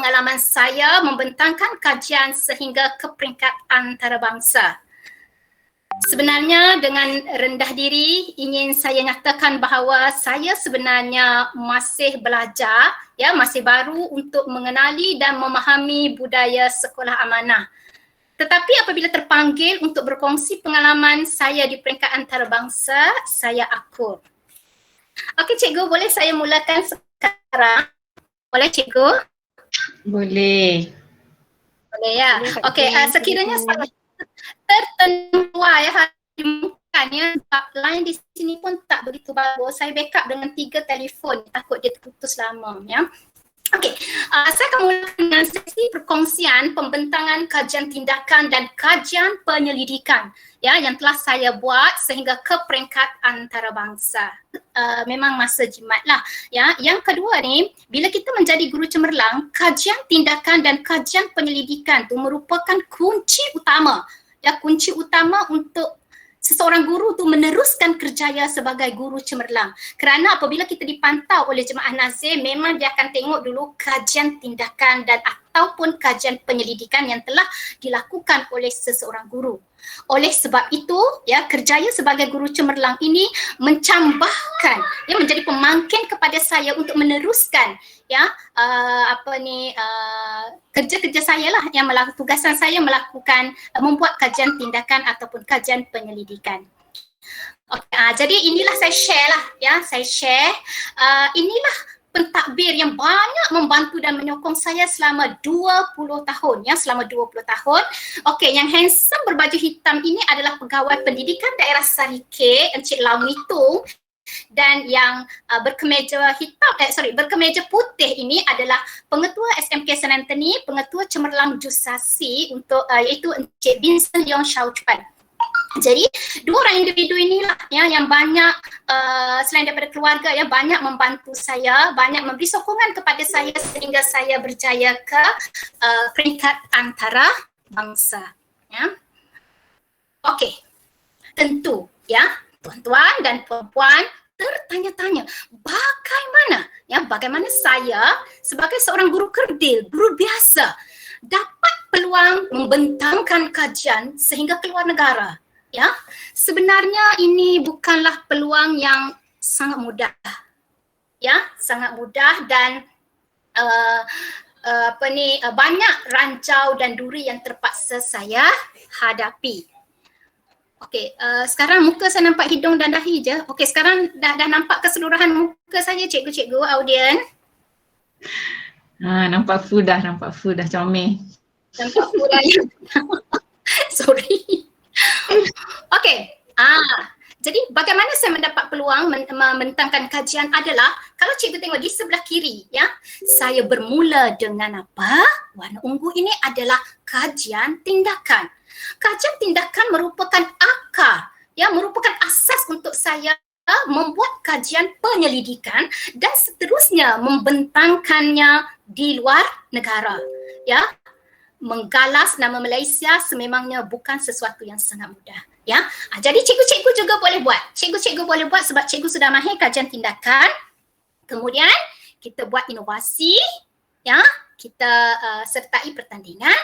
pengalaman saya membentangkan kajian sehingga ke peringkat antarabangsa. Sebenarnya dengan rendah diri ingin saya nyatakan bahawa saya sebenarnya masih belajar, ya, masih baru untuk mengenali dan memahami budaya sekolah amanah. Tetapi apabila terpanggil untuk berkongsi pengalaman saya di peringkat antarabangsa, saya akur. Okey cikgu, boleh saya mulakan sekarang? Boleh cikgu? Boleh. Boleh ya. Okey, sekiranya saya tertentua ya bukan ya, sebab line di sini pun tak begitu bagus. Saya backup dengan 3 telefon, takut dia terputus lama ya. Okey, saya akan mulakan dengan sesi perkongsian pembentangan kajian tindakan dan kajian penyelidikan ya yang telah saya buat sehingga ke peringkat antarabangsa. Memang masa jimat lah ya. Yang kedua ni, bila kita menjadi guru cemerlang, kajian tindakan dan kajian penyelidikan tu merupakan kunci utama ya, kunci utama untuk seseorang guru tu meneruskan kerjaya sebagai guru cemerlang. Kerana apabila kita dipantau oleh jemaah nazir, memang dia akan tengok dulu kajian tindakan dan ataupun kajian penyelidikan yang telah dilakukan oleh seseorang guru. Oleh sebab itu, ya, kerjaya sebagai guru cemerlang ini mencambahkan, ya, menjadi pemangkin kepada saya untuk meneruskan ya kerja-kerja saya lah yang tugasan saya melakukan membuat kajian tindakan ataupun kajian penyelidikan. Okay, jadi inilah saya share lah ya, saya share inilah pentadbir yang banyak membantu dan menyokong saya selama 20 tahun ya, selama 20 tahun. Okey, yang handsome berbaju hitam ini adalah pegawai pendidikan daerah Sarike, Encik Lau Nitung. Dan yang berkemeja hitam, berkemeja putih ini adalah pengetua SMK San Anthony, pengetua cemerlang Jusasi untuk iaitu Encik Vincent Leong Shao Chuan. Jadi dua orang individu inilah ya yang banyak selain daripada keluarga ya, banyak membantu saya, banyak memberi sokongan kepada saya sehingga saya berjaya ke peringkat antara bangsa ya. Okey. Tentu ya, tuan-tuan dan puan-puan tertanya-tanya bagaimana saya sebagai seorang guru kerdil, guru biasa dapat peluang membentangkan kajian sehingga keluar negara ya. Sebenarnya ini bukanlah peluang yang sangat mudah ya, sangat mudah dan banyak rancau dan duri yang terpaksa saya hadapi. Okey, sekarang muka saya nampak hidung dan dahi je. Okey, sekarang dah nampak keseluruhan muka saya cikgu-cikgu, audien. Nampak full dah comel. Nampak full dah ya. Sorry. Okey, jadi bagaimana saya mendapat peluang membentangkan kajian adalah, kalau cikgu tengok di sebelah kiri ya, saya bermula dengan apa? Warna ungu ini adalah kajian tindakan. Kajian tindakan merupakan akar, ya, merupakan asas untuk saya membuat kajian penyelidikan dan seterusnya membentangkannya di luar negara. Ya, menggalas nama Malaysia sememangnya bukan sesuatu yang sangat mudah. Ya, jadi cikgu-cikgu juga boleh buat. Cikgu-cikgu boleh buat sebab cikgu sudah mahir kajian tindakan. Kemudian kita buat inovasi, ya, kita sertai pertandingan.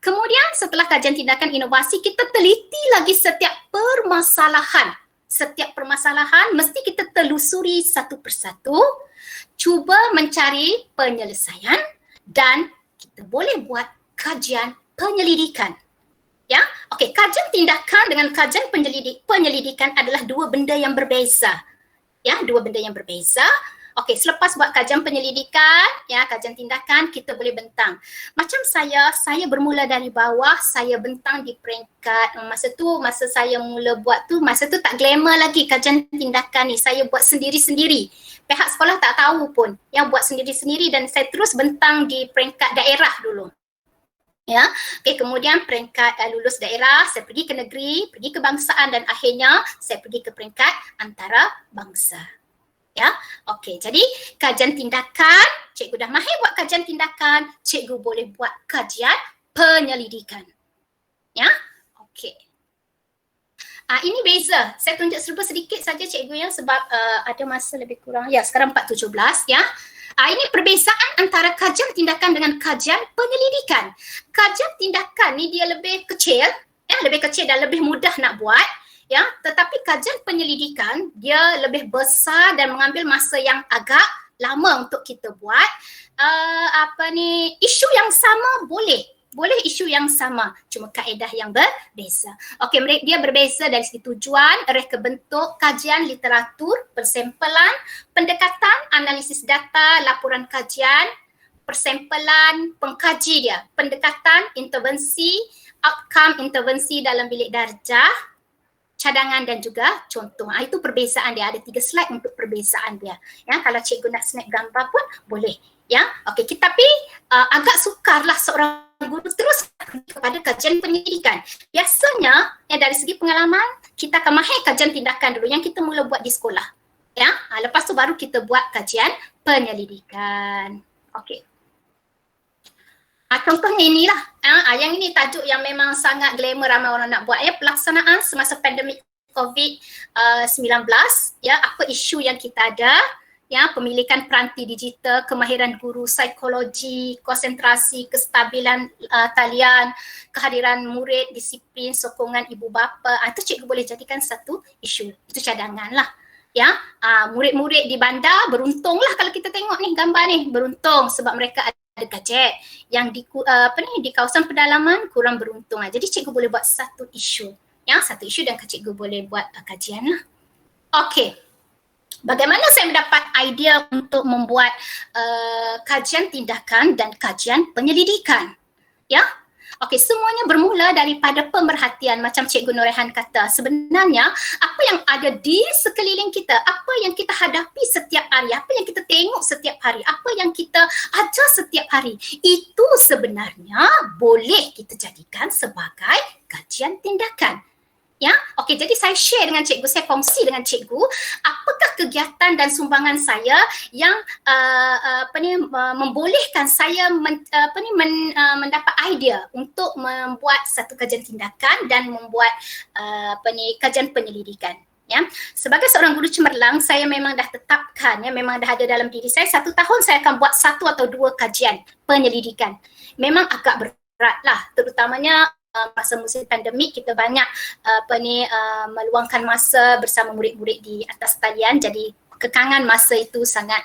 Kemudian setelah kajian tindakan inovasi, kita teliti lagi setiap permasalahan. Setiap permasalahan mesti kita telusuri satu persatu, cuba mencari penyelesaian dan kita boleh buat kajian penyelidikan. Ya, okey, kajian tindakan dengan kajian penyelidikan adalah dua benda yang berbeza. Ya, dua benda yang berbeza. Okey, selepas buat kajian penyelidikan, ya, kajian tindakan, kita boleh bentang. Macam saya bermula dari bawah, saya bentang di peringkat, masa saya mula buat tu, masa tu tak glamour lagi kajian tindakan ni, saya buat sendiri-sendiri. Pihak sekolah tak tahu pun, yang buat sendiri-sendiri dan saya terus bentang di peringkat daerah dulu. Ya, okey, kemudian peringkat lulus daerah, saya pergi ke negeri, pergi ke bangsaan dan akhirnya saya pergi ke peringkat antarabangsa. Ya, okey. Jadi kajian tindakan, cikgu dah mahir buat kajian tindakan, cikgu boleh buat kajian penyelidikan. Ya, okey. Ini beza. Saya tunjuk serba sedikit saja cikgu ya sebab ada masa lebih kurang. Ya, sekarang 4.17 ya. Ini perbezaan antara kajian tindakan dengan kajian penyelidikan. Kajian tindakan ni dia lebih kecil, lebih kecil dan lebih mudah nak buat, ya. Tetapi kajian penyelidikan dia lebih besar dan mengambil masa yang agak lama untuk kita buat. Isu yang sama boleh isu yang sama, cuma kaedah yang berbeza. Okey, dia berbeza dari segi tujuan, reka bentuk, kajian, literatur, persempelan, pendekatan, analisis data, laporan kajian, persempelan, pengkaji dia, pendekatan, intervensi, outcome intervensi dalam bilik darjah, cadangan dan juga contoh. Itu perbezaan dia. Ada 3 slide untuk perbezaan dia. Ya, kalau cikgu nak snap gambar pun boleh. Ya, okey. Tapi agak sukarlah seorang guru terus kepada kajian penyelidikan. Biasanya dari segi pengalaman kita akan mahir kajian tindakan dulu yang kita mula buat di sekolah. Ya, lepas tu baru kita buat kajian penyelidikan. Okey. Contohnya inilah, yang ini tajuk yang memang sangat glamour ramai orang nak buat, ya, pelaksanaan semasa pandemik COVID-19, ya, apa isu yang kita ada, ya, pemilikan peranti digital, kemahiran guru, psikologi, konsentrasi, kestabilan talian, kehadiran murid, disiplin, sokongan ibu bapa. Itu cikgu boleh jadikan satu isu. Itu cadangan lah. Ya, murid-murid di bandar beruntunglah kalau kita tengok ni gambar ni, beruntung sebab mereka ada gadget. Yang di kawasan pedalaman kurang beruntung. Jadi cikgu boleh buat satu isu. Ya, satu isu dan cikgu boleh buat kajian lah. Okey. Bagaimana saya mendapat idea untuk membuat kajian tindakan dan kajian penyelidikan? Ya, okey, semuanya bermula daripada pemerhatian macam Cikgu Norehan kata. Sebenarnya apa yang ada di sekeliling kita, apa yang kita hadapi setiap hari, apa yang kita tengok setiap hari, apa yang kita ajar setiap hari, itu sebenarnya boleh kita jadikan sebagai kajian tindakan. Ya, okey, jadi saya share dengan cikgu, saya kongsi dengan cikgu apakah kegiatan dan sumbangan saya yang membolehkan saya mendapat idea untuk membuat satu kajian tindakan dan membuat kajian penyelidikan. Ya, sebagai seorang guru cemerlang, saya memang dah tetapkan, ya, memang dah ada dalam diri saya 1 tahun saya akan buat 1 atau 2 kajian penyelidikan. Memang agak berat lah, terutamanya masa musim pandemik kita banyak meluangkan masa bersama murid-murid di atas talian, jadi kekangan masa itu sangat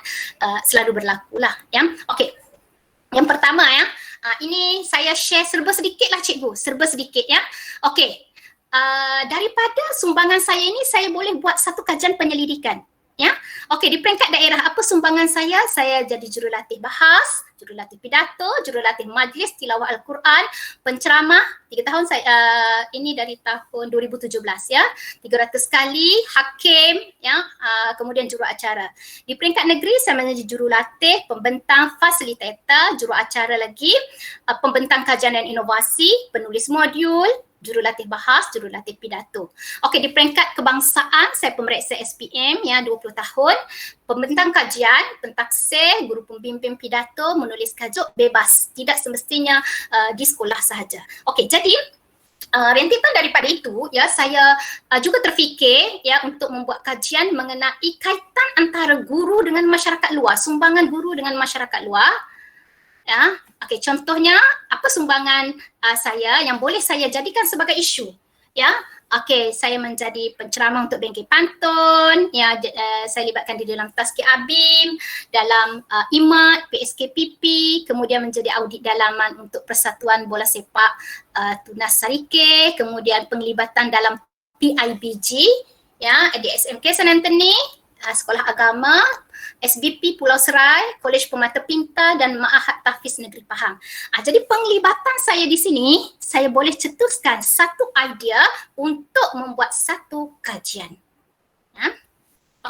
selalu berlaku lah, ya. Okey, yang pertama, ya, ini saya share serba sedikit lah cikgu, serba sedikit, ya. Okey, daripada sumbangan saya ini saya boleh buat satu kajian penyelidikan. Ya, okey, di peringkat daerah apa sumbangan saya? Saya jadi jurulatih bahas, jurulatih pidato, jurulatih majlis tilawah Al-Quran, penceramah 3 tahun saya, ini dari tahun 2017, ya, 300 kali, hakim, ya, kemudian juruacara. Di peringkat negeri saya menjadi jurulatih, pembentang, fasilitator, juruacara lagi, pembentang kajian dan inovasi, penulis modul, jurulatih bahas, jurulatih pidato. Okey, di peringkat kebangsaan saya pemeriksa SPM, ya, 20 tahun, pembentang kajian, pentaksir, guru pembimbing pidato, menulis tajuk, bebas, tidak semestinya di sekolah sahaja. Okey, jadi rentetan daripada itu, ya, saya juga terfikir, ya, untuk membuat kajian mengenai kaitan antara guru dengan masyarakat luar, sumbangan guru dengan masyarakat luar. Ya, okey, contohnya apa sumbangan saya yang boleh saya jadikan sebagai isu, ya. Okey, saya menjadi penceramah untuk Bengkel Pantun, ya, saya libatkan di dalam Tazkiyah Abim, dalam IMAD, PSKPP, kemudian menjadi audit dalaman untuk Persatuan Bola Sepak Tunas Sarike, kemudian penglibatan dalam PIBG, ya, di SMK San Anthony, Sekolah Agama, SBP Pulau Serai, Kolej Pemata Pintar dan Ma'had Tahfiz Negeri Pahang. Jadi penglibatan saya di sini, saya boleh cetuskan satu idea untuk membuat satu kajian. Ya.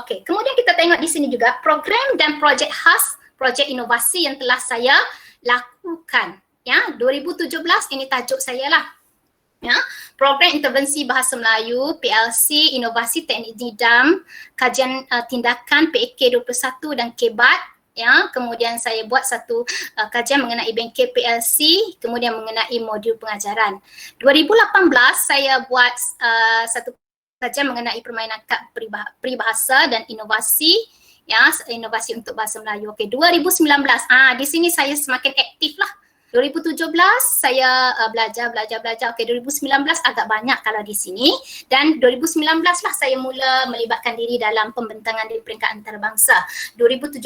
Okey, kemudian kita tengok di sini juga program dan projek khas, projek inovasi yang telah saya lakukan. Ya, 2017 ini tajuk saya lah. Ya, program intervensi bahasa Melayu, PLC, inovasi teknik didam, kajian tindakan PAK 21 dan KEBAT, ya. Kemudian saya buat satu kajian mengenai bengkel PLC, kemudian mengenai modul pengajaran. 2018 saya buat satu kajian mengenai permainan kad peribahasa dan inovasi, ya, inovasi untuk bahasa Melayu. Okey, 2019 di sini saya semakin aktif lah. 2017 saya belajar. Okey, 2019 agak banyak kalau di sini, dan 2019 lah saya mula melibatkan diri dalam pembentangan di peringkat antarabangsa. 2017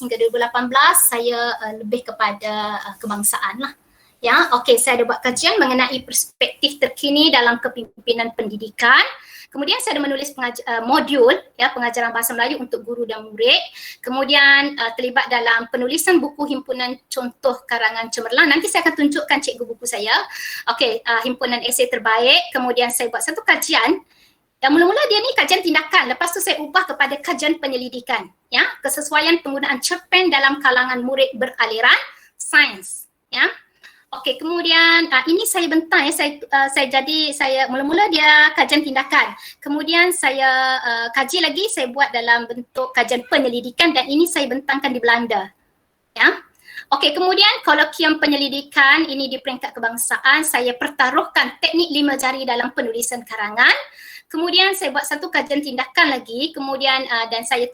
hingga 2018 saya lebih kepada kebangsaan lah. Ya, okey, saya ada buat kajian mengenai perspektif terkini dalam kepimpinan pendidikan. Kemudian saya ada menulis modul ya, pengajaran bahasa Melayu untuk guru dan murid. Kemudian terlibat dalam penulisan buku himpunan contoh karangan cemerlang. Nanti saya akan tunjukkan cikgu buku saya. Okey, himpunan esei terbaik. Kemudian saya buat satu kajian. Yang mula-mula dia ni kajian tindakan. Lepas tu saya ubah kepada kajian penyelidikan. Ya, kesesuaian penggunaan cerpen dalam kalangan murid beraliran sains. Ya. Okey, kemudian ini saya bentang ya, saya mula-mula dia kajian tindakan. Kemudian saya kaji lagi, saya buat dalam bentuk kajian penyelidikan, dan ini saya bentangkan di Belanda. Ya. Okey, kemudian kolokium penyelidikan ini di peringkat kebangsaan, saya pertaruhkan teknik 5 jari dalam penulisan karangan. Kemudian saya buat satu kajian tindakan lagi, kemudian dan saya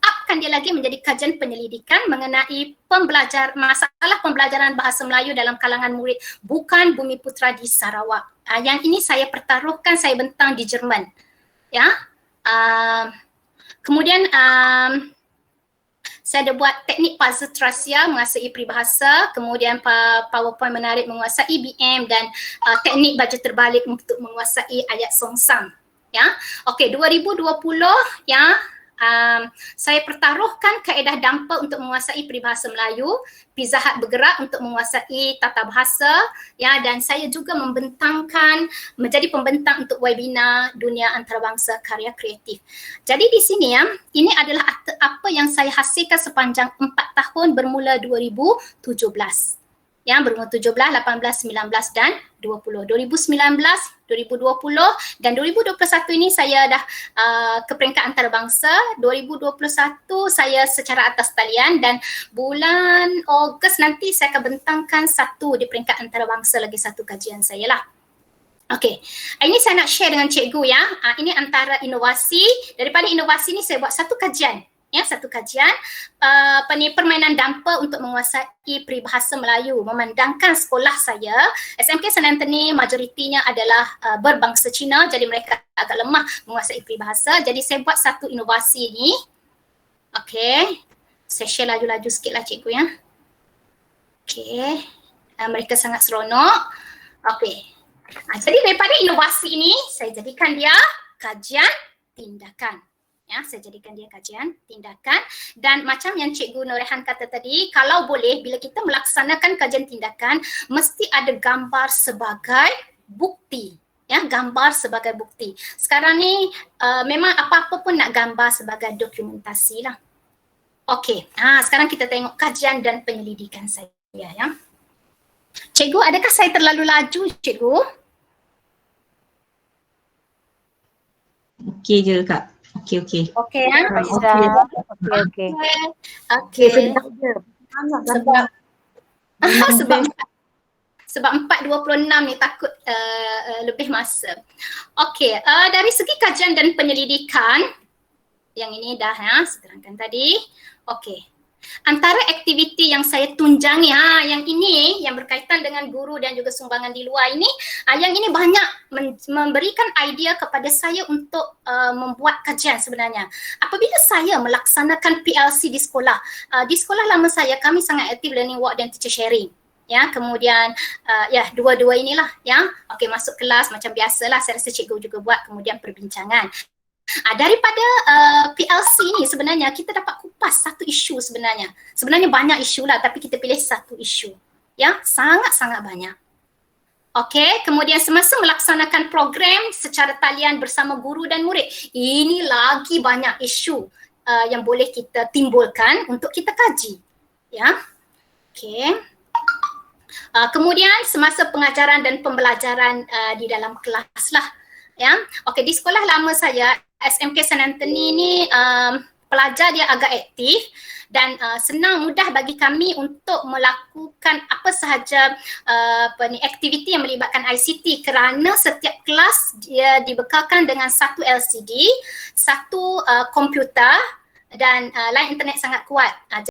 upkan dia lagi menjadi kajian penyelidikan mengenai masalah pembelajaran bahasa Melayu dalam kalangan murid bukan Bumiputra di Sarawak. Yang ini saya pertaruhkan, saya bentang di Jerman. Ya. Kemudian saya ada buat teknik puzzle trasia menguasai peribahasa, kemudian PowerPoint menarik menguasai BM, dan teknik baca terbalik untuk menguasai ayat songsam. Ya. Okey, 2020 ya, saya pertaruhkan kaedah dampa untuk menguasai peribahasa Melayu, Pizza Hut bergerak untuk menguasai tata bahasa, ya, dan saya juga menjadi pembentang untuk webinar dunia antarabangsa karya kreatif. Jadi di sini ya, ini adalah apa yang saya hasilkan sepanjang 4 tahun bermula 2017. Ya, bermula 17, 18, 19 dan 20. 2019, 2020 dan 2021 ini saya dah ke peringkat antarabangsa. 2021 saya secara atas talian, dan bulan Ogos nanti saya akan bentangkan satu di peringkat antarabangsa, lagi satu kajian saya lah. Okey, ini saya nak share dengan cikgu ya. Ini antara inovasi. Daripada inovasi ni saya buat satu kajian. Ya, satu kajian permainan dampa untuk menguasai peribahasa Melayu. Memandangkan sekolah saya, SMK St. Anthony, majoritinya adalah berbangsa Cina, jadi mereka agak lemah menguasai peribahasa. Jadi saya buat satu inovasi ni. Okey, saya share laju-laju sikit lah cikgu ya. Okey, mereka sangat seronok. Okey, jadi daripada inovasi ini, saya jadikan dia kajian tindakan. Ya, saya jadikan dia kajian tindakan, dan macam yang Cikgu Norehan kata tadi, kalau boleh bila kita melaksanakan kajian tindakan mesti ada gambar sebagai bukti. Ya, gambar sebagai bukti. Sekarang ni memang apa-apa pun nak gambar sebagai dokumentasi lah. Okey, sekarang kita tengok kajian dan penyelidikan saya ya. Cikgu, adakah saya terlalu laju, Cikgu? Okey je Kak. Okey. Okey ya. Okey. Sebab 4.26 ni takut lebih masa. Okey, dari segi kajian dan penyelidikan, yang ini dah ya, saya terangkan tadi. Okey. Antara aktiviti yang saya tunjangi, yang ini yang berkaitan dengan guru dan juga sumbangan di luar ini, yang ini banyak memberikan idea kepada saya untuk membuat kajian sebenarnya. Apabila saya melaksanakan PLC di sekolah lama saya, kami sangat aktif learning walk dan teacher sharing. Ya, kemudian dua-dua inilah ya. Okey, masuk kelas macam biasalah, saya rasa cikgu juga buat, kemudian perbincangan. Daripada PLC ni sebenarnya kita dapat kupas satu isu sebenarnya. Sebenarnya banyak isu lah, tapi kita pilih satu isu. Ya, sangat-sangat banyak. Okey, kemudian semasa melaksanakan program secara talian bersama guru dan murid, ini lagi banyak isu yang boleh kita timbulkan untuk kita kaji. Ya, okey. Kemudian semasa pengajaran dan pembelajaran di dalam kelas lah. Ya, okey, di sekolah lama saya SMK St. Anthony ni pelajar dia agak aktif dan senang mudah bagi kami untuk melakukan apa sahaja aktiviti yang melibatkan ICT kerana setiap kelas dia dibekalkan dengan satu LCD, satu komputer dan line internet sangat kuat.